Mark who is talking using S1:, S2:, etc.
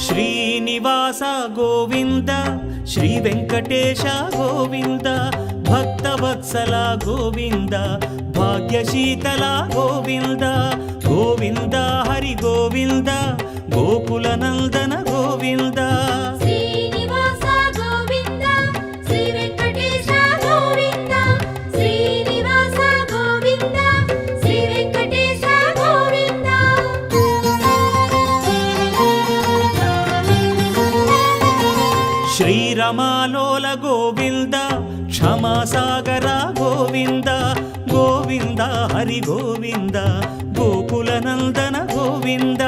S1: Srinivasa Govinda Shri Venkatesha Govinda Bhaktavatsala Govinda భాగ్యశీతల Govinda Govinda Hari Govinda Gokula Nandana Govinda
S2: Srinivasa Govinda Shri Venkatesha Govinda Srinivasa Govinda Shri Venkatesha Govinda
S1: శ్రీరమాలోల Govinda క్షమాసాగర Govinda Govinda Hari Govinda Gokula Nandana Govinda